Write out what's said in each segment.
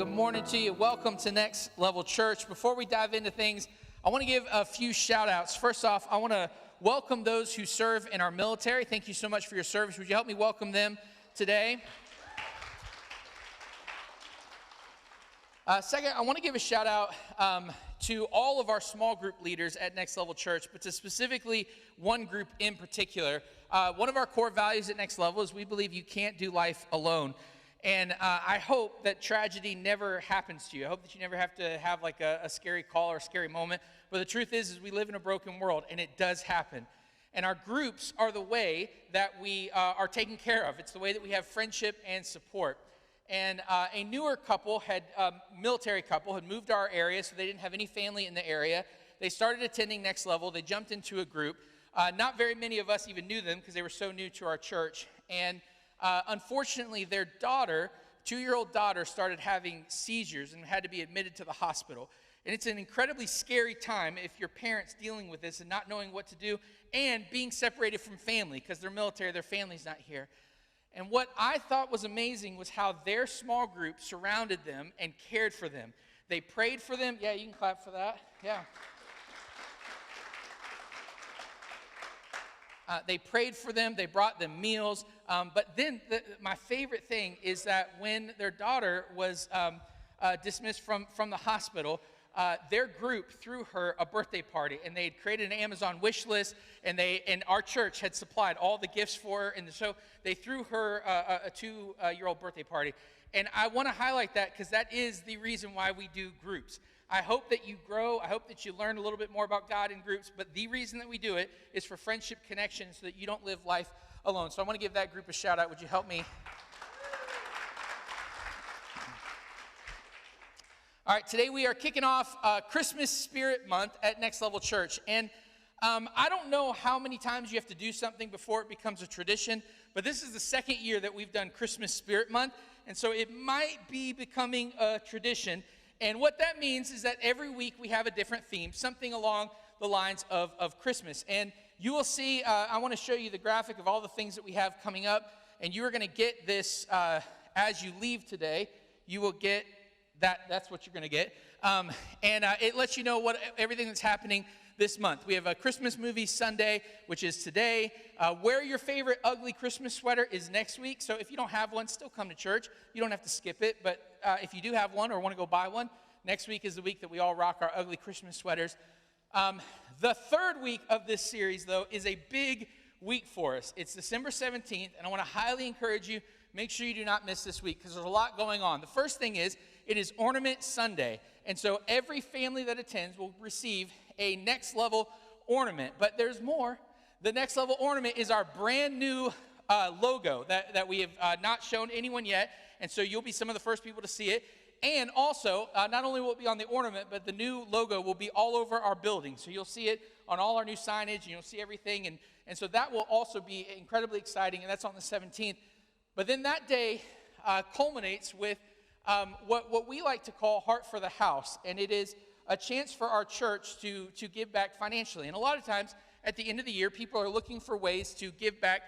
Good morning to you. Welcome to Next Level Church. Before we dive into things, I want to give a few shout outs. First off, I want to welcome those who serve in our military. Thank you so much for your service. Would you help me welcome them today? Second, I want to give a shout out to all of our small group leaders at Next Level Church, but to specifically one group in particular. One of our core values at Next Level is we believe you can't do life alone. And I hope that tragedy never happens to you. I hope that you never have to have like a scary call or a scary moment. But the truth is we live in a broken world, and it does happen. And our groups are the way that we are taken care of. It's the way that we have friendship and support. And a newer couple, military couple, had moved to our area, so they didn't have any family in the area. They started attending Next Level. They jumped into a group. Not very many of us even knew them because they were so new to our church. And unfortunately, their daughter, 2-year-old daughter, started having seizures and had to be admitted to the hospital. And it's an incredibly scary time if your parents dealing with this and not knowing what to do and being separated from family because they're military, their family's not here. And what I thought was amazing was how their small group surrounded them and cared for them. They prayed for them. Yeah, you can clap for that. Yeah. They prayed for them. They brought them meals. But then my favorite thing is that when their daughter was dismissed from the hospital, their group threw her a birthday party, and they had created an Amazon wish list, and our church had supplied all the gifts for her, and so they threw her a 2-year-old birthday party. And I want to highlight that because that is the reason why we do groups. I hope that you grow. I hope that you learn a little bit more about God in groups. But the reason that we do it is for friendship connection so that you don't live life alone. So I want to give that group a shout out. Would you help me? All right, today we are kicking off Christmas Spirit Month at Next Level Church. And I don't know how many times you have to do something before it becomes a tradition, but this is the second year that we've done Christmas Spirit Month. And so it might be becoming a tradition. And what that means is that every week we have a different theme, something along the lines of Christmas. And you will see, I want to show you the graphic of all the things that we have coming up. And you are going to get this as you leave today. You will get that. That's what you're going to get. And it lets you know everything that's happening this month. We have a Christmas movie Sunday, which is today. Wear your favorite ugly Christmas sweater is next week. So if you don't have one, still come to church. You don't have to skip it. But if you do have one or want to go buy one, next week is the week that we all rock our ugly Christmas sweaters. The third week of this series, though, is a big week for us. It's December 17th, and I want to highly encourage you, make sure you do not miss this week because there's a lot going on. The first thing is, it is Ornament Sunday, and so every family that attends will receive a Next Level ornament. But there's more. The Next Level ornament is our brand new logo that we have not shown anyone yet, and so you'll be some of the first people to see it. And also, not only will it be on the ornament, but the new logo will be all over our building. So you'll see it on all our new signage, and you'll see everything. And so that will also be incredibly exciting, and that's on the 17th. But then that day culminates with what we like to call Heart for the House. And it is a chance for our church to give back financially. And a lot of times, at the end of the year, people are looking for ways to give back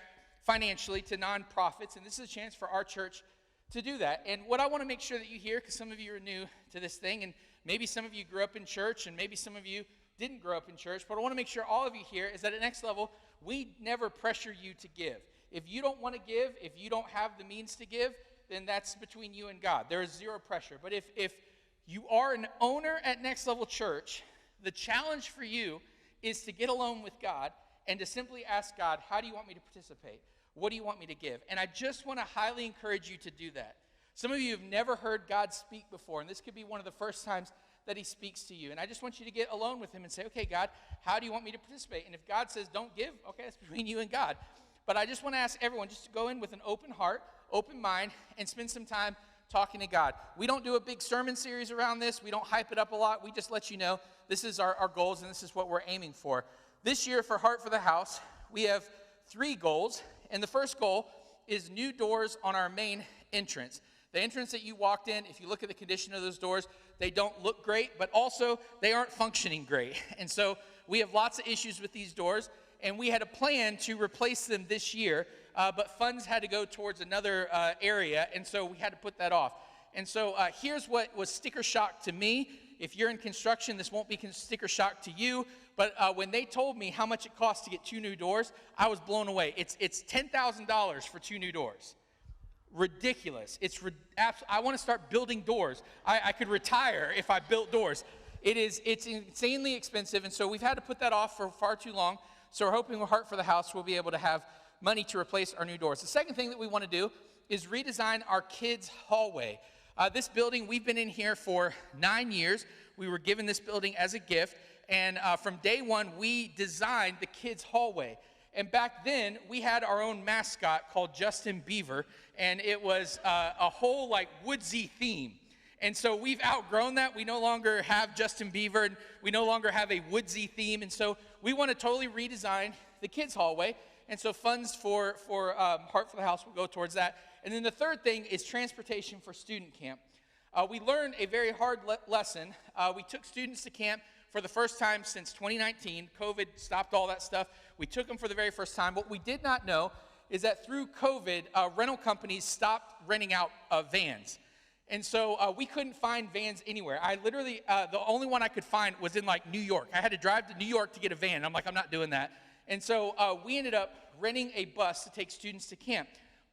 financially to nonprofits. And this is a chance for our church to do that. And what I want to make sure that you hear, because some of you are new to this thing, and maybe some of you grew up in church, and maybe some of you didn't grow up in church, but I want to make sure all of you hear is that at Next Level, we never pressure you to give. If you don't want to give, if you don't have the means to give, then that's between you and God. There is zero pressure. But if you are an owner at Next Level Church, the challenge for you is to get alone with God and to simply ask God, how do you want me to participate? What do you want me to give? And I just want to highly encourage you to do that. Some of you have never heard God speak before, and this could be one of the first times that he speaks to you. And I just want you to get alone with him and say, okay, God, how do you want me to participate? And if God says don't give, okay, that's between you and God. But I just want to ask everyone just to go in with an open heart, open mind, and spend some time talking to God. We don't do a big sermon series around this. We don't hype it up a lot. We just let you know this is our goals, and this is what we're aiming for. This year for Heart for the House, we have 3 goals. And the first goal is new doors on our main entrance. The entrance that you walked in, if you look at the condition of those doors, they don't look great, but also they aren't functioning great. And so we have lots of issues with these doors, and we had a plan to replace them this year, but funds had to go towards another area, and so we had to put that off. And so here's what was sticker shock to me. If you're in construction, this won't be sticker shock to you. But when they told me how much it costs to get 2 new doors, I was blown away. It's $10,000 for 2 new doors. Ridiculous. I want to start building doors. I could retire if I built doors. It's insanely expensive, and so we've had to put that off for far too long. So we're hoping with Heart for the House we'll be able to have money to replace our new doors. The second thing that we want to do is redesign our kids' hallway. This building, we've been in here for 9 years. We were given this building as a gift, and from day one, we designed the kids' hallway. And back then, we had our own mascot called Justin Beaver, and it was a whole like woodsy theme. And so we've outgrown that. We no longer have Justin Beaver, and we no longer have a woodsy theme. And so we want to totally redesign the kids' hallway. And so funds for Heart for the House will go towards that. And then the third thing is transportation for student camp. We learned a very hard lesson. We took students to camp for the first time since 2019. COVID stopped all that stuff. We took them for the very first time. What we did not know is that through COVID, rental companies stopped renting out vans. And so we couldn't find vans anywhere. I literally, the only one I could find was in like New York. I had to drive to New York to get a van. I'm like, I'm not doing that. And so we ended up renting a bus to take students to camp.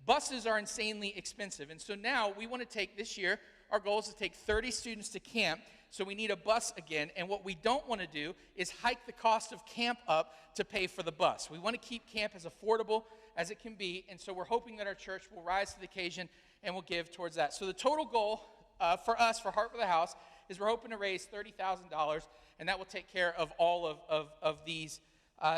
Buses are insanely expensive. And so now we want to take, this year, our goal is to take 30 students to camp. So we need a bus again. And what we don't want to do is hike the cost of camp up to pay for the bus. We want to keep camp as affordable as it can be. And so we're hoping that our church will rise to the occasion and will give towards that. So the total goal for us, for Heart for the House, is we're hoping to raise $30,000, and that will take care of all of these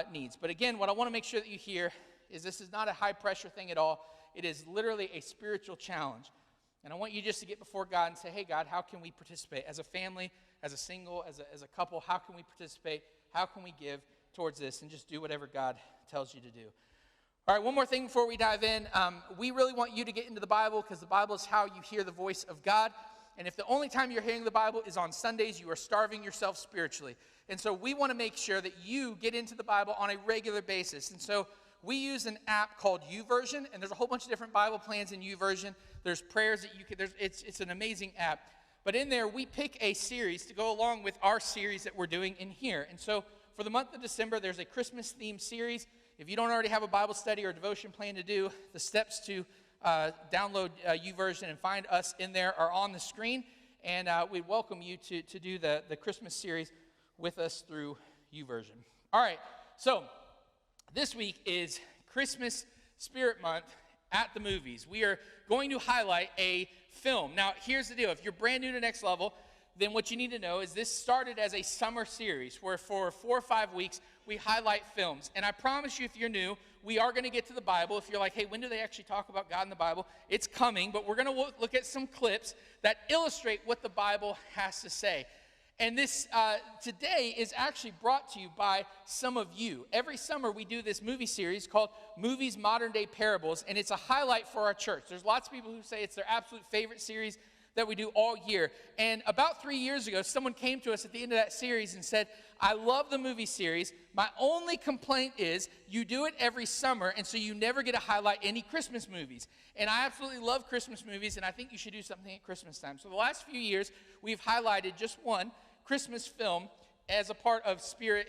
needs. But again, what I want to make sure that you hear is this is not a high-pressure thing at all. It is literally a spiritual challenge. And I want you just to get before God and say, hey, God, how can we participate? As a family, as a single, as a couple, how can we participate? How can we give towards this? And just do whatever God tells you to do. All right, one more thing before we dive in. We really want you to get into the Bible because the Bible is how you hear the voice of God. And if the only time you're hearing the Bible is on Sundays, you are starving yourself spiritually. And so we want to make sure that you get into the Bible on a regular basis. And so we use an app called YouVersion, and there's a whole bunch of different Bible plans in YouVersion. There's prayers that you can, it's an amazing app. But in there, we pick a series to go along with our series that we're doing in here. And so for the month of December, there's a Christmas-themed series. If you don't already have a Bible study or a devotion plan to do, the steps to download YouVersion and find us in there are on the screen. And we welcome you to do the Christmas series with us through YouVersion. All right, so this week is Christmas Spirit Month at the movies. We are going to highlight a film. Now, here's the deal. If you're brand new to Next Level, then what you need to know is this started as a summer series where for 4 or 5 weeks, we highlight films. And I promise you, if you're new, we are going to get to the Bible. If you're like, hey, when do they actually talk about God in the Bible? It's coming, but we're going to look at some clips that illustrate what the Bible has to say. And this today is actually brought to you by some of you. Every summer we do this movie series called Movies Modern Day Parables, and it's a highlight for our church. There's lots of people who say it's their absolute favorite series that we do all year. And about 3 years ago, someone came to us at the end of that series and said, I love the movie series. My only complaint is you do it every summer, and so you never get to highlight any Christmas movies. And I absolutely love Christmas movies, and I think you should do something at Christmas time. So the last few years, we've highlighted just one Christmas film as a part of Spirit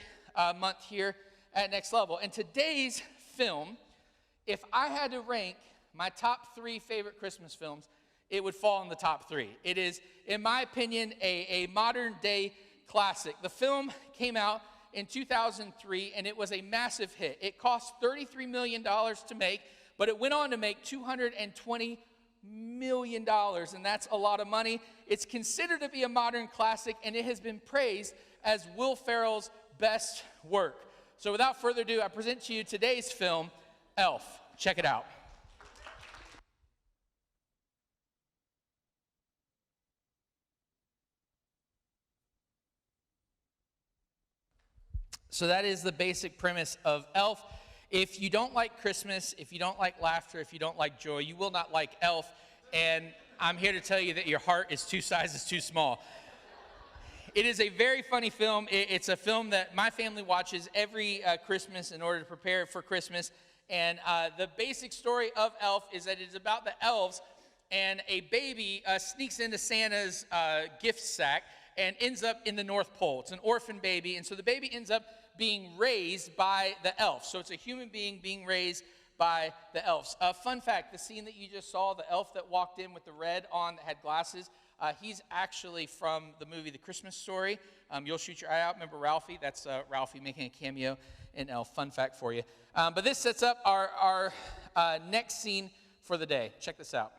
Month here at Next Level. And today's film, if I had to rank my top 3 favorite Christmas films, it would fall in the top 3. It is, in my opinion, a modern day classic. The film came out in 2003, and it was a massive hit. It cost $33 million to make, but it went on to make $220 million, and that's a lot of money. It's considered to be a modern classic, and it has been praised as Will Ferrell's best work. So without further ado, I present to you today's film, Elf. Check it out. So that is the basic premise of Elf. If you don't like Christmas, if you don't like laughter, if you don't like joy, you will not like Elf. And I'm here to tell you that your heart is 2 sizes too small. It is a very funny film. It's a film that my family watches every Christmas in order to prepare for Christmas. And the basic story of Elf is that it's about the elves and a baby sneaks into Santa's gift sack and ends up in the North Pole. It's an orphan baby, and so the baby ends up being raised by the elves. So it's a human being being raised by the elves. Fun fact, the scene that you just saw, the elf that walked in with the red on that had glasses, he's actually from the movie The Christmas Story. You'll shoot your eye out. Remember Ralphie? That's Ralphie making a cameo in Elf. Fun fact for you. But this sets up our next scene for the day. Check this out.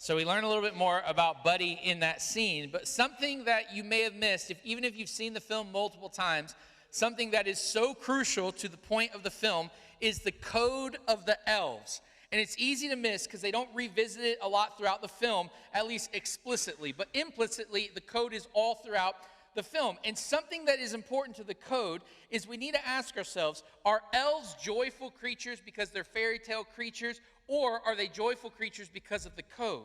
So we learn a little bit more about Buddy in that scene, but something that you may have missed, even if you've seen the film multiple times, something that is so crucial to the point of the film is the code of the elves. And it's easy to miss because they don't revisit it a lot throughout the film, at least explicitly, but implicitly the code is all throughout the film. And something that is important to the code is we need to ask ourselves, are elves joyful creatures because they're fairy tale creatures, or are they joyful creatures because of the code?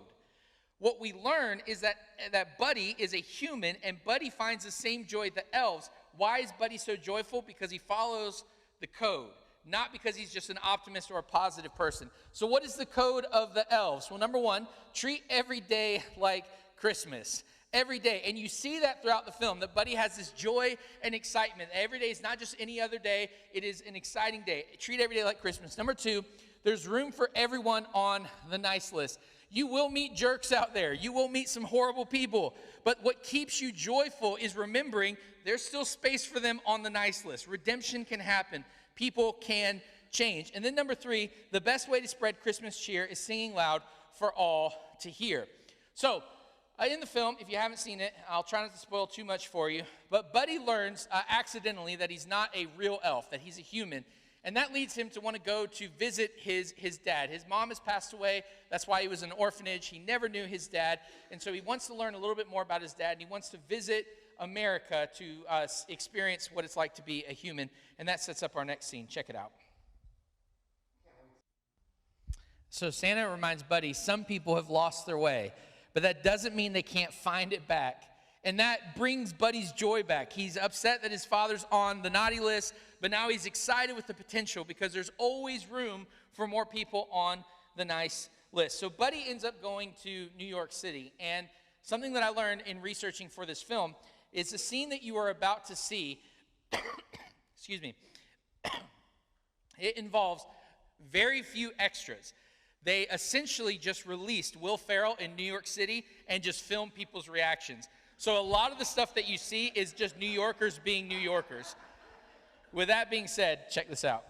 What we learn is that Buddy is a human, and Buddy finds the same joy the elves. Why is Buddy so joyful? Because he follows the code, not because he's just an optimist or a positive person. So what is the code of the elves? Well, number one, treat every day like Christmas. Every day. And you see that throughout the film, that Buddy has this joy and excitement. Every day is not just any other day. It is an exciting day. Treat every day like Christmas. Number two, there's room for everyone on the nice list. You will meet jerks out there. You will meet some horrible people. But what keeps you joyful is remembering there's still space for them on the nice list. Redemption can happen. People can change. And then number three, the best way to spread Christmas cheer is singing loud for all to hear. So, in the film, if you haven't seen it, I'll try not to spoil too much for you, but Buddy learns accidentally that he's not a real elf, that he's a human, and that leads him to want to go to visit his dad. His mom has passed away. That's why he was in an orphanage. He never knew his dad, and so he wants to learn a little bit more about his dad, and he wants to visit America to experience what it's like to be a human, and that sets up our next scene. Check it out. So Santa reminds Buddy, some people have lost their way, but that doesn't mean they can't find it back. And that brings Buddy's joy back. He's upset that his father's on the naughty list, but now he's excited with the potential because there's always room for more people on the nice list. So Buddy ends up going to New York City. And something that I learned in researching for this film is the scene that you are about to see, excuse me, it involves very few extras. They essentially just released Will Ferrell in New York City and just filmed people's reactions. So a lot of the stuff that you see is just New Yorkers being New Yorkers. With that being said, check this out.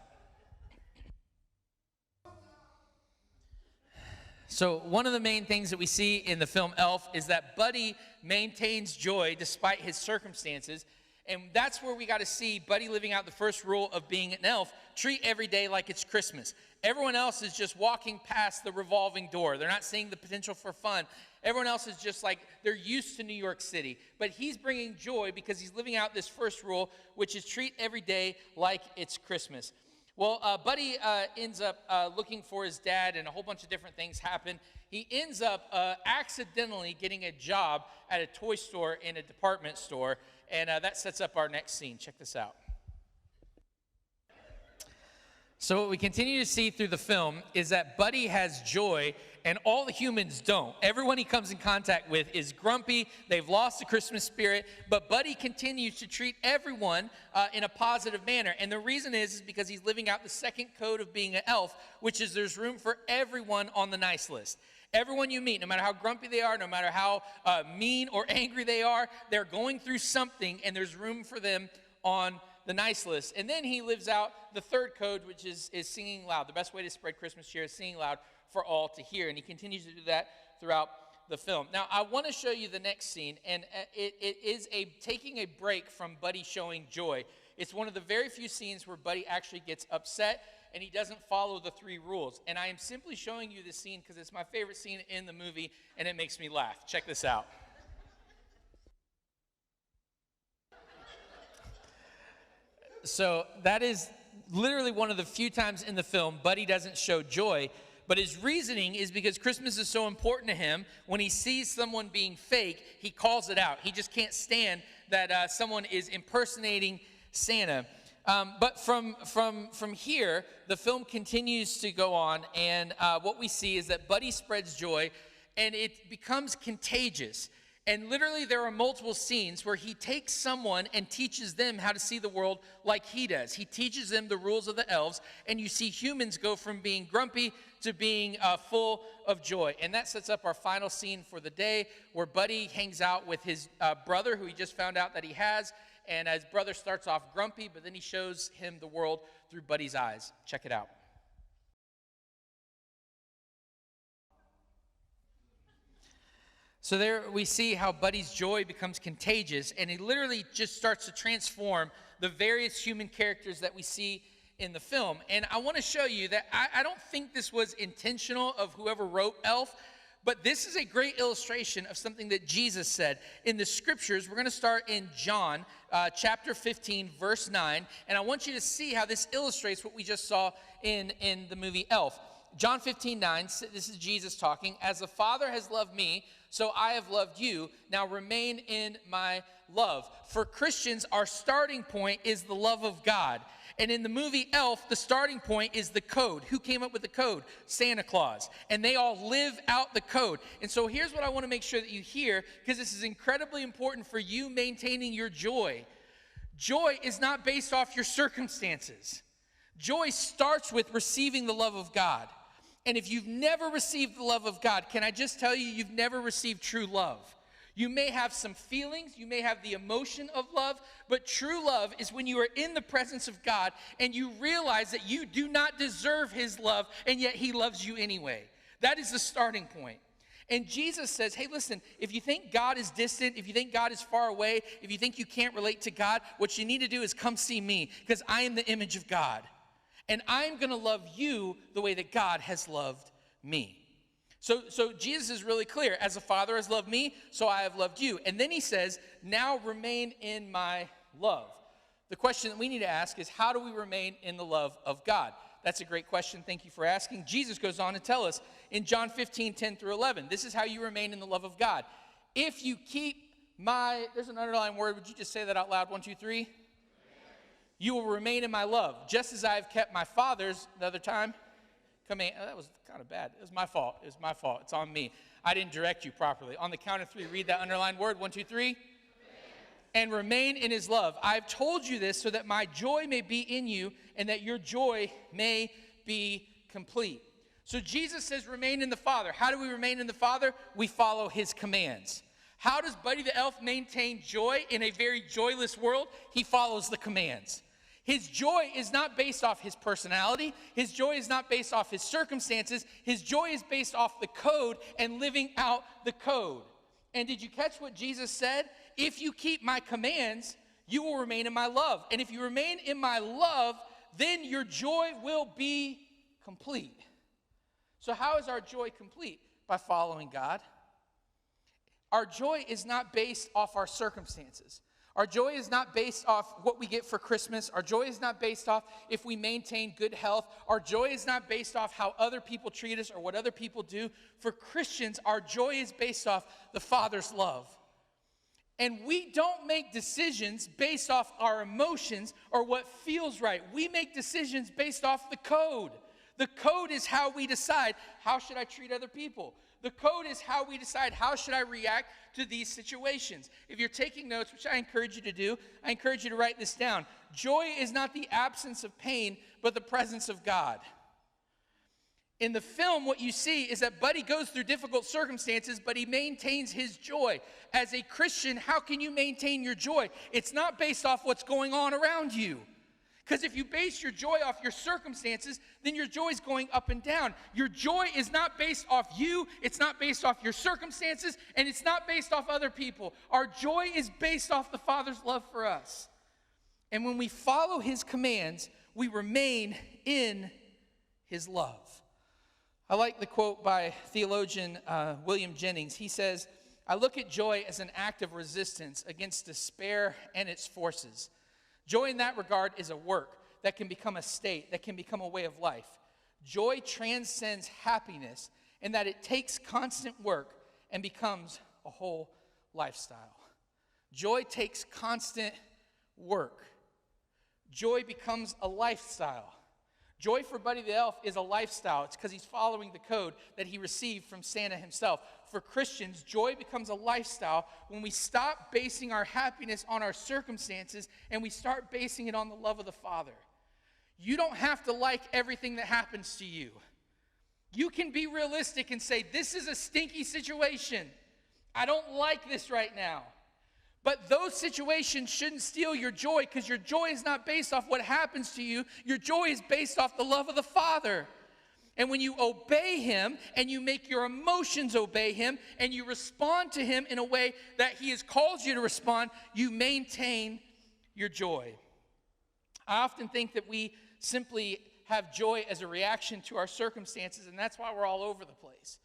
So one of the main things that we see in the film Elf is that Buddy maintains joy despite his circumstances. And that's where we got to see Buddy living out the first rule of being an elf. Treat every day like it's Christmas. Everyone else is just walking past the revolving door. They're not seeing the potential for fun. Everyone else is just like, they're used to New York City. But he's bringing joy because he's living out this first rule, which is treat every day like it's Christmas. Well, Buddy ends up looking for his dad, and a whole bunch of different things happen. He ends up accidentally getting a job at a toy store in a department store, and that sets up our next scene. Check this out. So what we continue to see through the film is that Buddy has joy, and all the humans don't. Everyone he comes in contact with is grumpy. They've lost the Christmas spirit, but Buddy continues to treat everyone in a positive manner. And the reason is because he's living out the second code of being an elf, which is there's room for everyone on the nice list. Everyone you meet, no matter how grumpy they are, no matter how mean or angry they are, they're going through something, and there's room for them on the nice list. And then he lives out the third code, which is singing loud. The best way to spread Christmas cheer is singing loud for all to hear. And he continues to do that throughout the film. Now, I want to show you the next scene, and it is taking a break from Buddy showing joy. It's one of the very few scenes where Buddy actually gets upset, and he doesn't follow the 3 rules. And I am simply showing you this scene because it's my favorite scene in the movie, and it makes me laugh. Check this out. So that is literally one of the few times in the film Buddy doesn't show joy, But his reasoning is because Christmas is so important to him, when he sees someone being fake, he calls it out. He just can't stand that someone is impersonating Santa. But from here, the film continues to go on, and what we see is that Buddy spreads joy, and it becomes contagious. And literally, there are multiple scenes where he takes someone and teaches them how to see the world like he does. He teaches them the rules of the elves, and you see humans go from being grumpy to being full of joy. And that sets up our final scene for the day, where Buddy hangs out with his brother, who he just found out that he has. And his brother starts off grumpy, but then he shows him the world through Buddy's eyes. Check it out. So there we see how Buddy's joy becomes contagious, and he literally just starts to transform the various human characters that we see in the film. And I want to show you that I don't think this was intentional of whoever wrote Elf, but this is a great illustration of something that Jesus said in the scriptures. We're going to start in John chapter 15, verse 9, and I want you to see how this illustrates what we just saw in the movie Elf. John 15, 9, this is Jesus talking. As the Father has loved me, so I have loved you. Now remain in my love. For Christians, our starting point is the love of God. And in the movie Elf, the starting point is the code. Who came up with the code? Santa Claus. And they all live out the code. And so here's what I want to make sure that you hear, because this is incredibly important for you maintaining your joy. Joy is not based off your circumstances. Joy starts with receiving the love of God. And if you've never received the love of God, can I just tell you, you've never received true love. You may have some feelings, you may have the emotion of love, but true love is when you are in the presence of God and you realize that you do not deserve his love, and yet he loves you anyway. That is the starting point. And Jesus says, hey, listen, if you think God is distant, if you think God is far away, if you think you can't relate to God, what you need to do is come see me, because I am the image of God. And I'm going to love you the way that God has loved me. So Jesus is really clear. As the Father has loved me, so I have loved you. And then he says, now remain in my love. The question that we need to ask is, how do we remain in the love of God? That's a great question. Thank you for asking. Jesus goes on to tell us in John 15, 10 through 11. This is how you remain in the love of God. If you keep my, there's an underlined word. Would you just say that out loud? 1, 2, 3. You will remain in my love, just as I have kept my Father's, the other time, command. Oh, that was kind of bad. It was my fault. It was my fault. It's on me. I didn't direct you properly. On the count of 3, read that underlined word. 1, 2, 3. And remain in his love. I've told you this so that my joy may be in you and that your joy may be complete. So Jesus says remain in the Father. How do we remain in the Father? We follow his commands. How does Buddy the Elf maintain joy in a very joyless world? He follows the commands. His joy is not based off his personality. His joy is not based off his circumstances. His joy is based off the code and living out the code. And did you catch what Jesus said? If you keep my commands, you will remain in my love. And if you remain in my love, then your joy will be complete. So how is our joy complete? By following God. Our joy is not based off our circumstances. Our joy is not based off what we get for Christmas. Our joy is not based off if we maintain good health. Our joy is not based off how other people treat us or what other people do. For Christians, our joy is based off the Father's love. And we don't make decisions based off our emotions or what feels right. We make decisions based off the code. The code is how we decide, how should I treat other people? The code is how we decide, how should I react to these situations? If you're taking notes, which I encourage you to do, I encourage you to write this down. Joy is not the absence of pain, but the presence of God. In the film, what you see is that Buddy goes through difficult circumstances, but he maintains his joy. As a Christian, how can you maintain your joy? It's not based off what's going on around you. Because if you base your joy off your circumstances, then your joy is going up and down. Your joy is not based off you, it's not based off your circumstances, and it's not based off other people. Our joy is based off the Father's love for us. And when we follow his commands, we remain in his love. I like the quote by theologian William Jennings. He says, I look at joy as an act of resistance against despair and its forces. Joy in that regard is a work that can become a state, that can become a way of life. Joy transcends happiness in that it takes constant work and becomes a whole lifestyle. Joy takes constant work. Joy becomes a lifestyle. Joy for Buddy the Elf is a lifestyle. It's because he's following the code that he received from Santa himself. For Christians, joy becomes a lifestyle when we stop basing our happiness on our circumstances and we start basing it on the love of the Father. You don't have to like everything that happens to you. You can be realistic and say, this is a stinky situation. I don't like this right now. But those situations shouldn't steal your joy, because your joy is not based off what happens to you. Your joy is based off the love of the Father. And when you obey him and you make your emotions obey him and you respond to him in a way that he has called you to respond, you maintain your joy. I often think that we simply have joy as a reaction to our circumstances, and that's why we're all over the place.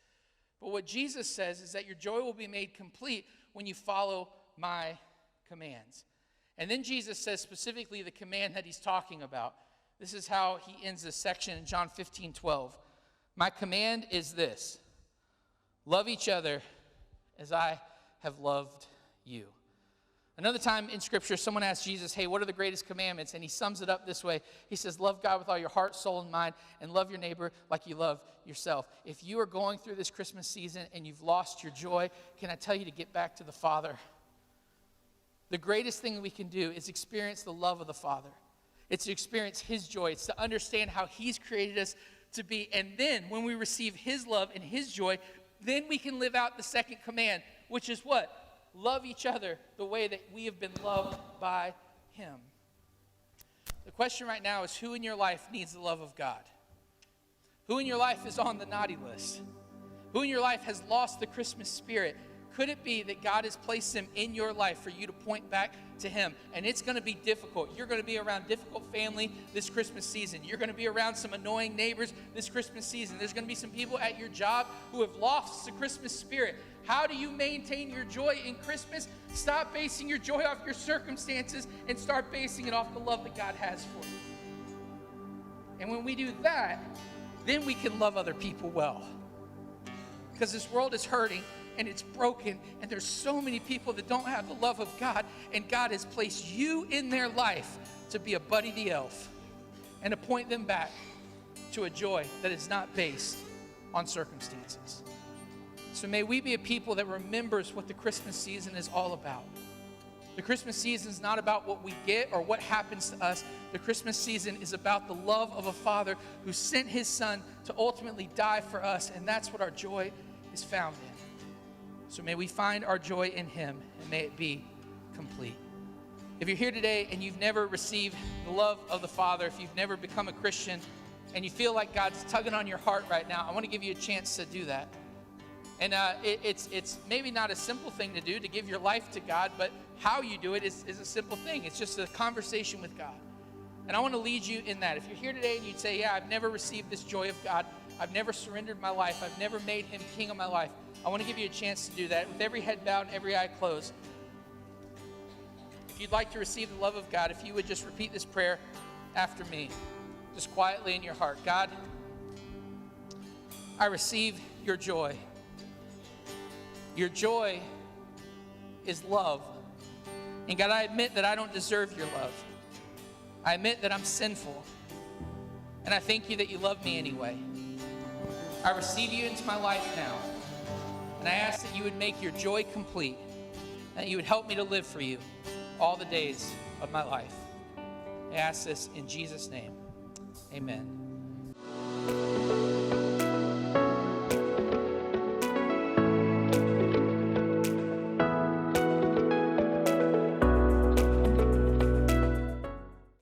But what Jesus says is that your joy will be made complete when you follow my commands. And then Jesus says specifically the command that he's talking about. This is how he ends this section in John 15:12. My command is this: love each other as I have loved you. Another time in Scripture, someone asked Jesus, hey, what are the greatest commandments? And he sums it up this way. He says, love God with all your heart, soul, and mind, and love your neighbor like you love yourself. If you are going through this Christmas season and you've lost your joy, can I tell you to get back to the Father? The greatest thing we can do is experience the love of the Father. It's to experience his joy. It's to understand how he's created us to be. And then when we receive his love and his joy, then we can live out the second command, which is what? Love each other the way that we have been loved by him. The question right now is, who in your life needs the love of God? Who in your life is on the naughty list? Who in your life has lost the Christmas spirit? Could it be that God has placed him in your life for you to point back to him? And it's going to be difficult. You're going to be around difficult family this Christmas season. You're going to be around some annoying neighbors this Christmas season. There's going to be some people at your job who have lost the Christmas spirit. How do you maintain your joy in Christmas? Stop basing your joy off your circumstances and start basing it off the love that God has for you. And when we do that, then we can love other people well. Because this world is hurting and it's broken, and there's so many people that don't have the love of God, and God has placed you in their life to be a Buddy the Elf and to point them back to a joy that is not based on circumstances. So may we be a people that remembers what the Christmas season is all about. The Christmas season is not about what we get or what happens to us. The Christmas season is about the love of a Father who sent his Son to ultimately die for us, and that's what our joy is found in. So may we find our joy in him, and may it be complete. If you're here today and you've never received the love of the Father, if you've never become a Christian, and you feel like God's tugging on your heart right now, I want to give you a chance to do that. And it's maybe not a simple thing to do, to give your life to God, but how you do it is a simple thing. It's just a conversation with God. And I want to lead you in that. If you're here today and you'd say, yeah, I've never received this joy of God, I've never surrendered my life, I've never made him king of my life, I want to give you a chance to do that with every head bowed and every eye closed. If you'd like to receive the love of God, if you would just repeat this prayer after me, just quietly in your heart. God, I receive your joy. Your joy is love. And God, I admit that I don't deserve your love. I admit that I'm sinful. And I thank you that you love me anyway. I receive you into my life now. And I ask that you would make your joy complete, and that you would help me to live for you all the days of my life. I ask this in Jesus' name. Amen.